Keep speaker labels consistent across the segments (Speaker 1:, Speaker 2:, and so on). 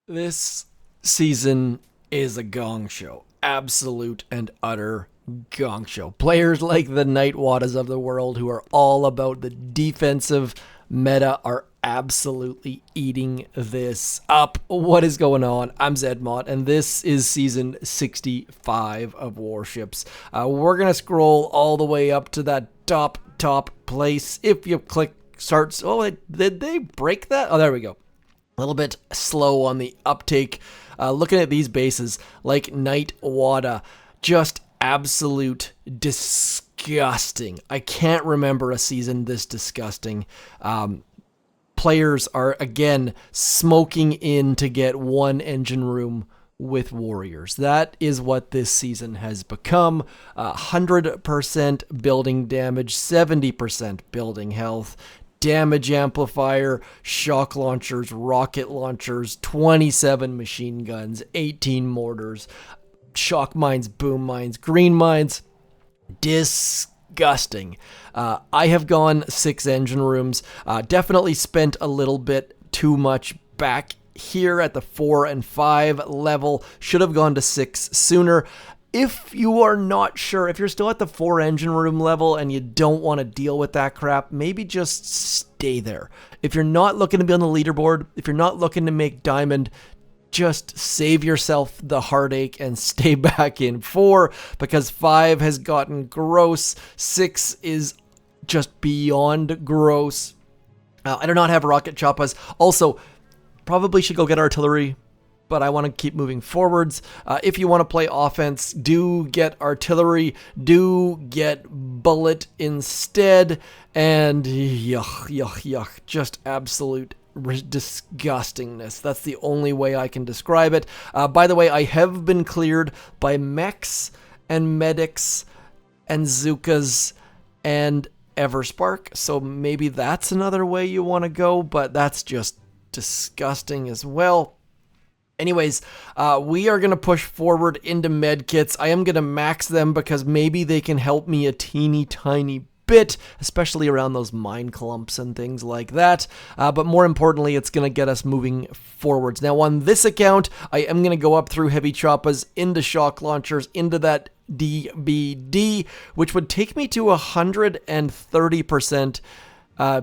Speaker 1: This season is a gong show. Absolute and utter gong show. Players like the Knightwaddas of the world who are all about the defensive meta are absolutely eating this up. What is going on? I'm zmot, and this is season 65 of Warships. We're going to scroll all the way up to that top place. If you click starts... Oh, did they break that? Oh, there we go. A little bit slow on the uptake. Looking at these bases like Knightwadda, just absolute disgusting. I can't remember a season this disgusting. Players are, again, smoking in to get one engine room with warriors. That is what this season has become. 100% building damage, 70% building health, damage amplifier, shock launchers, rocket launchers, 27 machine guns, 18 mortars, shock mines, boom mines, green mines. Disgusting. I have gone 6 engine rooms. Definitely spent a little bit too much back here at the 4 and 5 level. Should have gone to 6 sooner. If you are not sure, if you're still at the 4 engine room level and you don't want to deal with that crap, maybe just stay there. If you're not looking to be on the leaderboard, if you're not looking to make diamond, just save yourself the heartache and stay back in 4, because 5 has gotten gross. 6 is just beyond gross. I do not have rocket choppas. Also, probably should go get artillery, but I want to keep moving forwards. If you want to play offense, do get artillery, do get bullet instead, and yuck, just absolute disgustingness. That's the only way I can describe it. By the way, I have been cleared by mechs and medics and Zukas and Everspark, so maybe that's another way you want to go, but that's just disgusting as well. Anyways, we are going to push forward into medkits. I am going to max them because maybe they can help me a teeny tiny bit, especially around those mine clumps and things like that. But more importantly, it's going to get us moving forwards. Now, on this account, I am going to go up through heavy choppas, into shock launchers, into that DBD, which would take me to 130%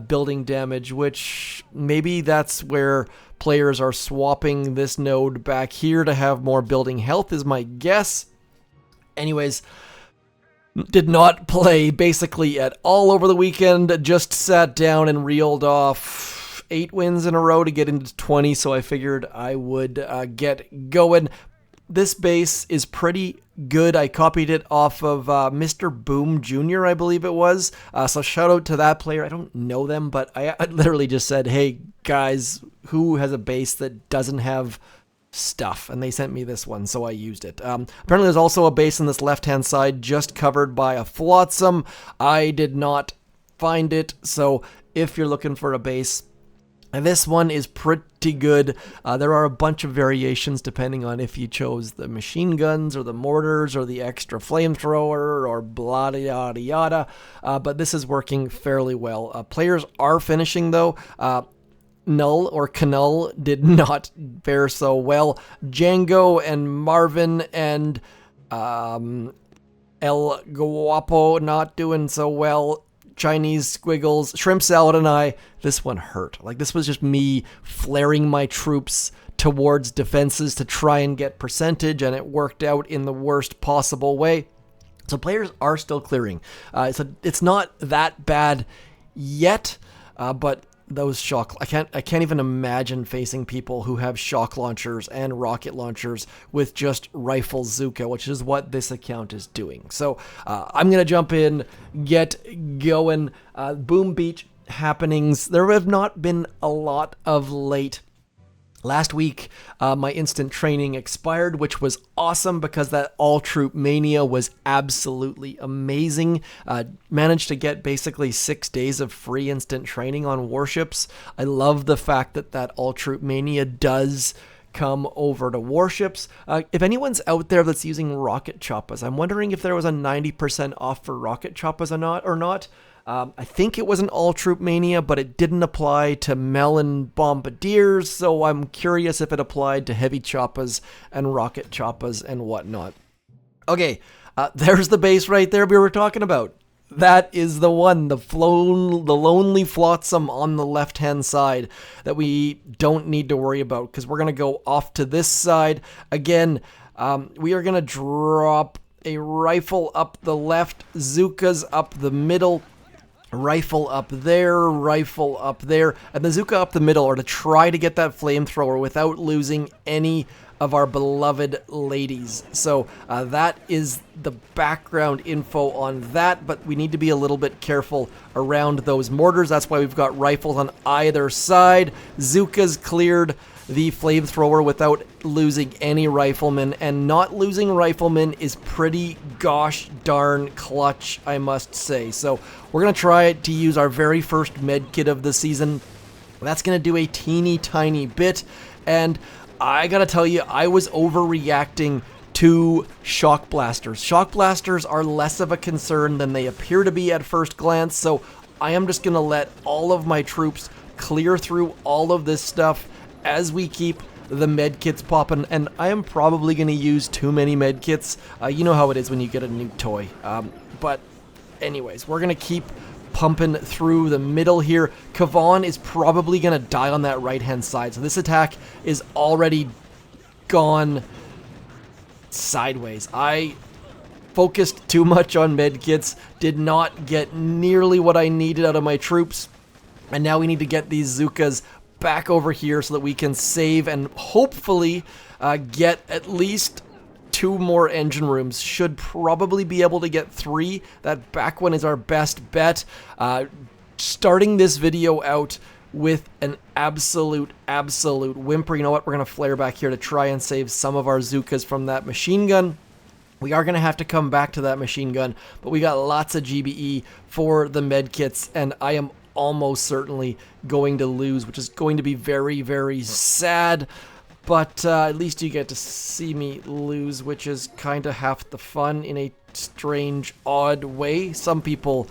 Speaker 1: building damage, which maybe that's where players are swapping this node back here to have more building health is my guess. Anyways, did not play basically at all over the weekend, just sat down and reeled off 8 wins in a row to get into 20, so I figured I would get going. This base is pretty good. I copied it off of Mr. Boom Jr., I believe it was. So shout out to that player. I don't know them, but I literally just said, hey, guys, who has a base that doesn't have stuff? And they sent me this one, so I used it. Apparently there's also a base on this left-hand side just covered by a flotsam. I did not find it, so if you're looking for a base, this one is pretty good. There are a bunch of variations depending on if you chose the machine guns or the mortars or the extra flamethrower or blah yada yada. But this is working fairly well. Players are finishing though. Null or Canul did not fare so well. Django and Marvin and El Guapo not doing so well. Chinese Squiggles, Shrimp Salad, and I, this one hurt. Like, this was just me flaring my troops towards defenses to try and get percentage, and it worked out in the worst possible way. So players are still clearing. So it's not that bad yet, but those shock... I can't even imagine facing people who have shock launchers and rocket launchers with just rifle Zuka, which is what this account is doing. So I'm going to jump in, get going. Boom Beach happenings. There have not been a lot of late. Last week, my instant training expired, which was awesome because that all-troop mania was absolutely amazing. Managed to get basically 6 days of free instant training on warships. I love the fact that that all-troop mania does come over to Warships. If anyone's out there that's using rocket Choppas, I'm wondering if there was a 90% off for rocket Choppas or not. I think it was an all troop mania, but it didn't apply to melon bombardiers, so I'm curious if it applied to heavy Choppas and rocket Choppas and whatnot. Okay, there's the base right there we were talking about. That is the one, the lonely flotsam on the left-hand side that we don't need to worry about, because we're going to go off to this side. Again, we are going to drop a rifle up the left, Zookas up the middle, rifle up there, rifle up there, and the Zooka up the middle are to try to get that flamethrower without losing any of our beloved ladies. So that is the background info on that, but we need to be a little bit careful around those mortars. That's why we've got rifles on either side. Zooka's cleared the flamethrower without losing any riflemen, and not losing riflemen is pretty gosh darn clutch, I must say. So we're going to try to use our very first medkit of the season. That's going to do a teeny tiny bit, and I gotta tell you, I was overreacting to shock blasters. Shock blasters are less of a concern than they appear to be at first glance, so I am just gonna let all of my troops clear through all of this stuff as we keep the medkits popping, and I am probably gonna use too many medkits. You know how it is when you get a new toy. But anyways, we're gonna keep pumping through the middle here. Kavan is probably going to die on that right-hand side, so this attack is already gone sideways. I focused too much on medkits, did not get nearly what I needed out of my troops, and now we need to get these Zookas back over here so that we can save and hopefully get at least 2 more engine rooms. Should probably be able to get 3. That back one is our best bet. Starting this video out with an absolute whimper. You know what? We're going to flare back here to try and save some of our Zookas from that machine gun. We are going to have to come back to that machine gun, but we got lots of GBE for the medkits, and I am almost certainly going to lose, which is going to be very, very sad. But at least you get to see me lose, which is kind of half the fun in a strange, odd way. Some people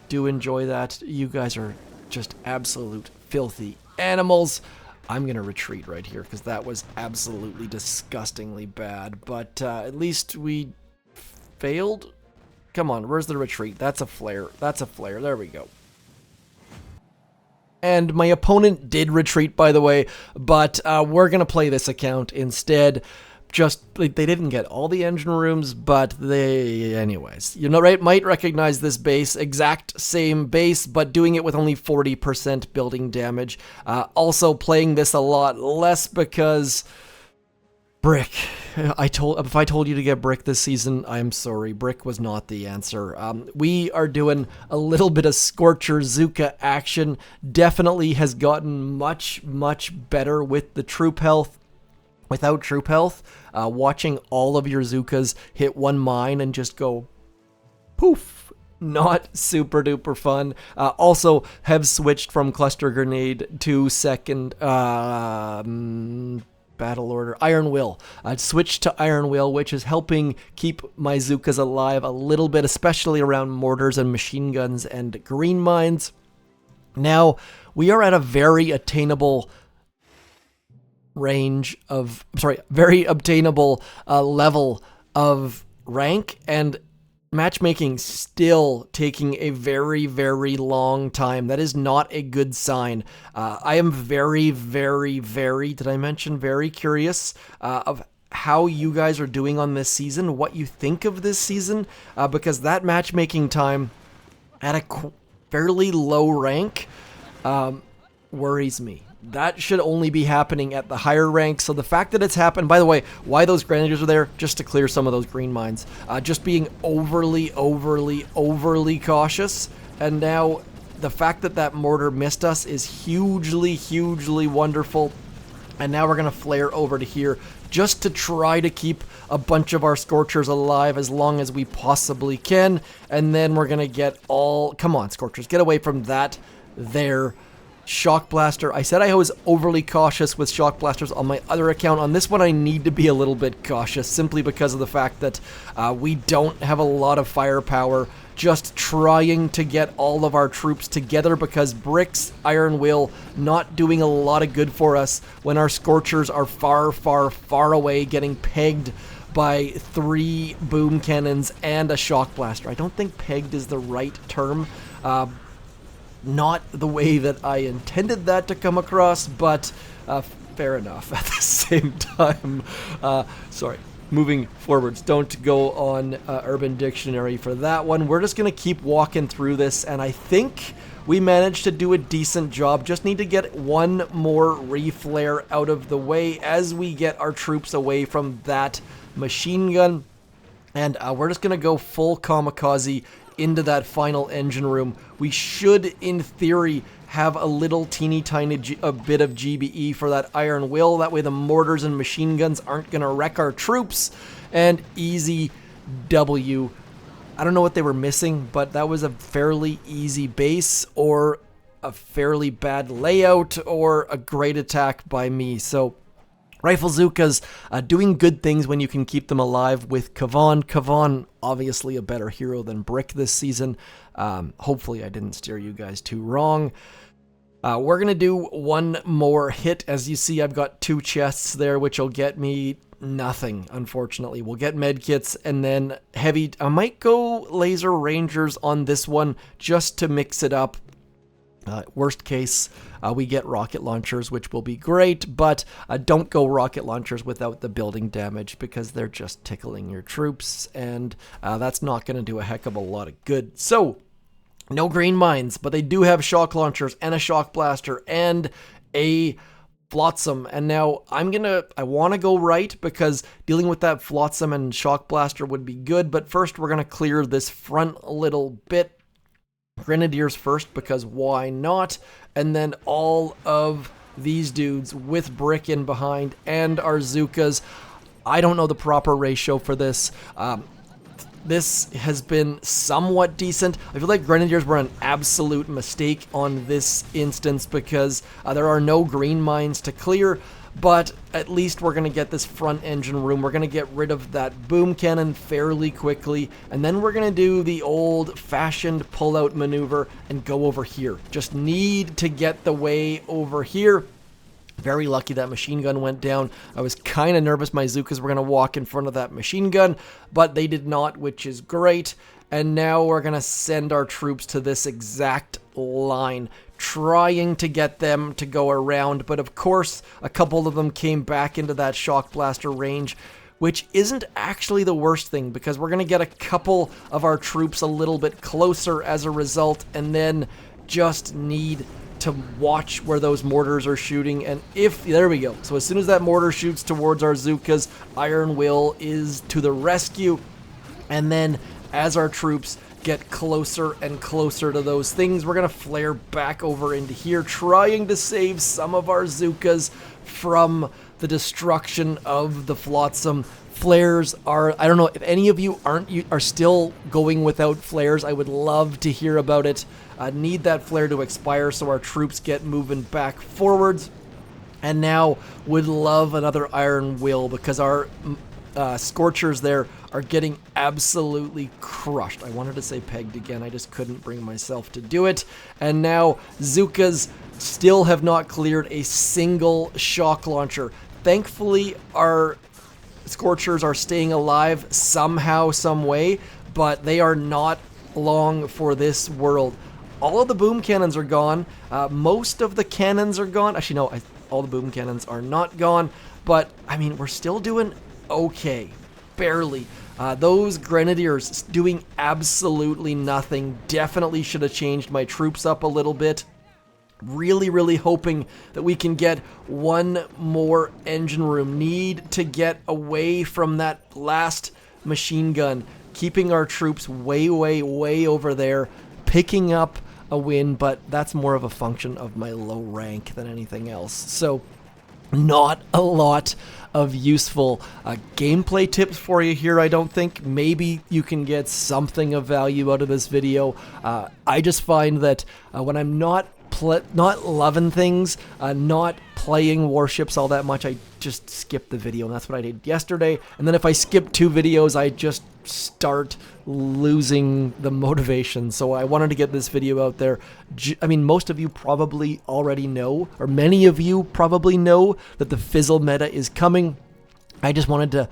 Speaker 1: do enjoy that. You guys are just absolute filthy animals. I'm going to retreat right here because that was absolutely disgustingly bad. But at least we failed. Come on, where's the retreat? That's a flare. That's a flare. There we go. And my opponent did retreat, by the way, but we're going to play this account instead. Just, like, they didn't get all the engine rooms, but they, anyways. You know, right? Might recognize this base, exact same base, but doing it with only 40% building damage. Also playing this a lot less because brick. If I told you to get brick this season, I am sorry. Brick was not the answer. We are doing a little bit of Scorcher Zooka action. Definitely has gotten much better with the troop health. Without troop health, watching all of your Zookas hit one mine and just go poof. Not super duper fun. Also have switched from cluster grenade to second battle order. Iron Will. Switched to Iron Will, which is helping keep my Zookas alive a little bit, especially around mortars and machine guns and green mines. Now, we are at a very attainable range of, very obtainable level of rank, and matchmaking still taking a very long time. That is not a good sign. I am very, did I mention very curious of how you guys are doing on this season, what you think of this season, because that matchmaking time at a fairly low rank worries me. That should only be happening at the higher ranks. So the fact that it's happened, by the way, why those grenadiers are there, just to clear some of those green mines. Just being overly cautious. And now the fact that that mortar missed us is hugely wonderful. And now we're going to flare over to here just to try to keep a bunch of our Scorchers alive as long as we possibly can. And then we're going to get all... Come on, Scorchers, get away from that there Shock Blaster. I said I was overly cautious with Shock Blasters on my other account. On this one, I need to be a little bit cautious simply because of the fact that we don't have a lot of firepower. Just trying to get all of our troops together because Brick's Iron Will not doing a lot of good for us when our Scorchers are far, far, far away getting pegged by 3 boom cannons and a Shock Blaster. I don't think pegged is the right term. Not the way that I intended that to come across, but fair enough at the same time. Sorry, moving forwards. Don't go on Urban Dictionary for that one. We're just going to keep walking through this, and I think we managed to do a decent job. Just need to get one more reflare out of the way as we get our troops away from that machine gun. And we're just going to go full kamikaze into that final engine room. We should, in theory, have a little teeny tiny bit of GBE for that Iron Will. That way the mortars and machine guns aren't going to wreck our troops. And easy W. I don't know what they were missing, but that was a fairly easy base or a fairly bad layout or a great attack by me. So Rifle Zookas doing good things when you can keep them alive with Kavan. Kavan, obviously a better hero than Brick this season. Hopefully I didn't steer you guys too wrong. We're going to do one more hit. As you see, I've got 2 chests there, which will get me nothing, unfortunately. We'll get medkits and then heavy. I might go laser rangers on this one just to mix it up. Worst case, we get rocket launchers, which will be great, but don't go rocket launchers without the building damage because they're just tickling your troops, and that's not going to do a heck of a lot of good. So, no green mines, but they do have shock launchers and a shock blaster and a flotsam. And now I want to go right because dealing with that flotsam and shock blaster would be good, but first we're going to clear this front little bit. Grenadiers first, because why not? And then all of these dudes with Brick in behind and our Zookas. I don't know the proper ratio for this. This has been somewhat decent. I feel like Grenadiers were an absolute mistake on this instance because there are no green mines to clear. But at least we're going to get this front engine room. We're going to get rid of that boom cannon fairly quickly. And then we're going to do the old-fashioned pull-out maneuver and go over here. Just need to get the way over here. Very lucky that machine gun went down. I was kind of nervous my Zookas were going to walk in front of that machine gun, but they did not, which is great. And now we're going to send our troops to this exact line, trying to get them to go around, but of course a couple of them came back into that shock blaster range, which isn't actually the worst thing because we're going to get a couple of our troops a little bit closer as a result, and then just need to watch where those mortars are shooting. And there we go. So as soon as that mortar shoots towards our Zookas, Iron Will is to the rescue, and then as our troops get closer and closer to those things, we're going to flare back over into here, trying to save some of our Zookas from the destruction of the flotsam. Flares are, I don't know if any of you are still going without flares. I would love to hear about it. Need that flare to expire so our troops get moving back forwards. And now would love another Iron Will because our Scorchers there are getting absolutely crushed. I wanted to say pegged again. I just couldn't bring myself to do it. And now Zookas still have not cleared a single shock launcher. Thankfully, our Scorchers are staying alive somehow, some way, but they are not long for this world. All of the boom cannons are gone. Most of the cannons are gone. Actually, no, all the boom cannons are not gone, but I mean, we're still doing okay. Barely. Those Grenadiers doing absolutely nothing. Definitely should have changed my troops up a little bit. Really, really hoping that we can get one more engine room. Need to get away from that last machine gun. Keeping our troops way, way, way over there. Picking up a win, but that's more of a function of my low rank than anything else. So, not a lot of useful gameplay tips for you here, I don't think. Maybe you can get something of value out of this video. I just find that when I'm not not loving things, not playing warships all that much. I just skipped the video, and that's what I did yesterday. And then if I skip 2 videos, I just start losing the motivation. So I wanted to get this video out there. I mean, most of you probably already know, or many of you probably know, that the Fizzle meta is coming. I just wanted to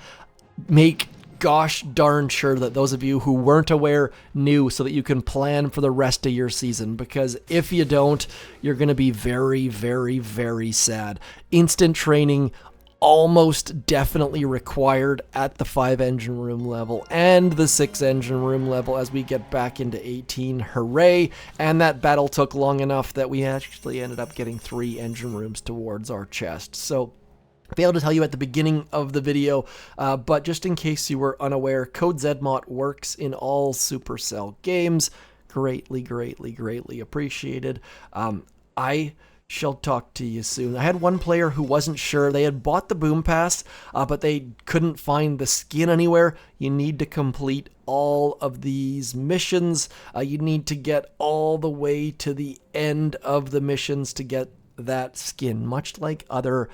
Speaker 1: make gosh darn sure that those of you who weren't aware knew, so that you can plan for the rest of your season, because if you don't, you're going to be very, very, very sad. Instant training almost definitely required at the 5 engine room level and the 6 engine room level as we get back into 18. Hooray! And that battle took long enough that we actually ended up getting 3 engine rooms towards our chest. So failed to tell you at the beginning of the video, but just in case you were unaware, code zmot works in all Supercell games. Greatly, greatly, greatly appreciated. I shall talk to you soon. I had one player who wasn't sure. They had bought the boom pass, but they couldn't find the skin anywhere. You need to complete all of these missions. You need to get all the way to the end of the missions to get that skin, much like other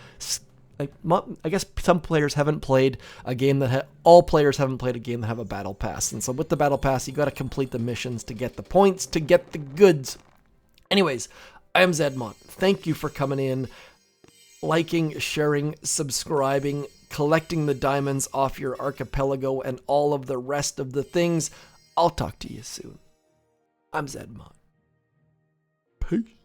Speaker 1: I guess some players haven't played a game that all players haven't played a game that have a battle pass. And so with the battle pass, you got to complete the missions to get the points, to get the goods. Anyways, I am zmot. Thank you for coming in, liking, sharing, subscribing, collecting the diamonds off your archipelago, and all of the rest of the things. I'll talk to you soon. I'm zmot. Peace.